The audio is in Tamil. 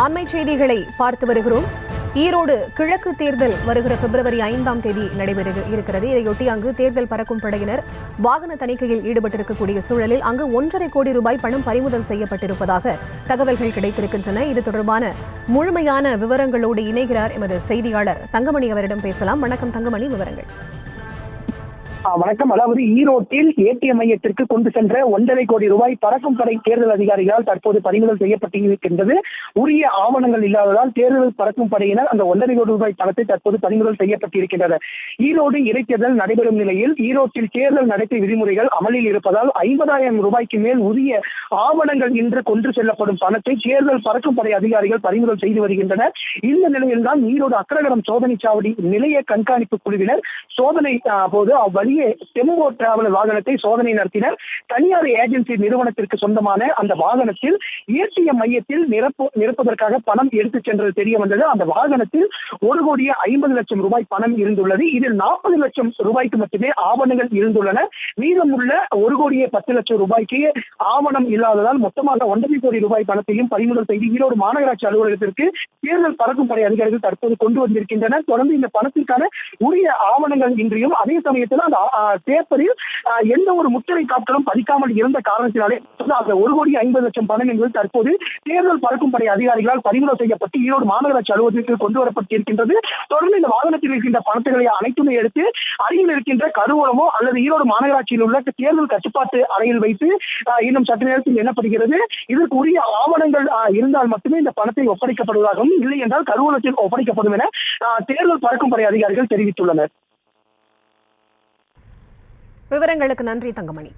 அண்மை செய்திகளை பார்த்து வருகிறோம். ஈரோடு கிழக்கு தேர்தல் வருகிற பிப்ரவரி 5ஆம் தேதி நடைபெற இருக்கிறது. இதையொட்டி அங்கு தேர்தல் பறக்கும் படையினர் வாகன தணிக்கையில் ஈடுபட்டிருக்கக்கூடிய சூழலில் அங்கு 1.5 கோடி ரூபாய் பணம் பறிமுதல் செய்யப்பட்டிருப்பதாக தகவல்கள் கிடைத்திருக்கின்றன. இது தொடர்பான முழுமையான விவரங்களோடு இணைகிறார் எமது செய்தியாளர் தங்கமணி. அவரிடம் பேசலாம். வணக்கம் தங்கமணி, விவரங்கள். வணக்கம். அதாவது ஈரோட்டில் ஏடிஎம் மையத்திற்கு கொண்டு சென்ற 1.5 கோடி ரூபாய் பறக்கும் படை தேர்தல் அதிகாரிகளால் தற்போது பறிமுதல் செய்யப்பட்டிருக்கின்றது. உரிய ஆவணங்கள் இல்லாததால் தேர்தல் பறக்கும் படையினர் அந்த 1.5 கோடி ரூபாய் பணத்தை தற்போது பறிமுதல் செய்யப்பட்டிருக்கின்றனர். ஈரோடு இடைத்தேர்தல் நடைபெறும் நிலையில் ஈரோட்டில் தேர்தல் நடத்தை விதிமுறைகள் அமலில் இருப்பதால் 50,000 ரூபாய்க்கு மேல் உரிய ஆவணங்கள் இன்று கொண்டு செல்லப்படும் பணத்தை தேர்தல் பறக்கும் படை அதிகாரிகள் பறிமுதல் செய்து வருகின்றனர். இந்த நிலையில்தான் ஈரோடு அக்கரகடம் சோதனை சாவடி நிலைய கண்காணிப்பு குழுவினர் சோதனை போது அவ்வழி டெம்போ டிராவலர் வாகனத்தை சோதனை நடத்தினர். தனியார் ஏஜென்சி நிறுவனத்திற்கு சொந்தமான அந்த வாகனத்தில் ஏடிஎம் மையத்தில் நிரப்புவதற்காக பணம் எடுத்துச் சென்றது தெரிய வந்தது. அந்த வாகனத்தில் 1,50,00,000 ரூபாய் பணம் இருந்துள்ளது. இதில் 40 லட்சம் ரூபாய்க்கு மட்டுமே ஆவணங்கள் இருந்துள்ளன. மீதமுள்ள 1,10,00,000 ரூபாய்க்கு ஆவணம் இல்லாததால் மொத்தமாக 1.5 கோடி ரூபாய் பணத்தையும் பறிமுதல் செய்து ஈரோடு மாநகராட்சி அலுவலகத்திற்கு தேர்தல் பறக்கும் படை அதிகாரிகள் தற்போது கொண்டு வந்திருக்கின்றனர். தொடர்ந்து இந்த பணத்திற்கான உரிய ஆவணங்கள் இன்றியும் அதே சமயத்தில் அந்த பேப்பரில் எந்த ஒரு முத்திரை காப்பிலும் பதிக்காமல் இருந்த காரணத்தினாலே அந்த 1,50,00,000 பணம் என்பது தற்போது தேர்தல் பறக்கும் படை அதிகாரிகளால் பறிமுதல் செய்யப்பட்டு ஈரோடு மாநகராட்சி அலுவலகத்திற்கு கொண்டு வரப்பட்டிருக்கின்றது. தொடர்ந்து இந்த வாகனத்தில் இருக்கின்ற பணத்துகளை அனைத்துமே எடுத்து அருகில் இருக்கின்ற கருவூலமோ அல்லது ஈரோடு மாநகராட்சியில் உள்ள தேர்தல் கட்டுப்பாட்டு அறையில் வைத்து இன்னும் சற்று நேரத்தில் எண்ணப்படுகிறது. இதற்கு உரிய ஆவணங்கள் இருந்தால் மட்டுமே இந்த பணத்தை ஒப்படைக்கப்படுவதாகவும் இல்லை என்றால் கருவூலத்தில் ஒப்படைக்கப்படும் என தேர்தல் பறக்கும் படை அதிகாரிகள் தெரிவித்துள்ளனர். விவரங்களுக்கு நன்றி தங்கமணி.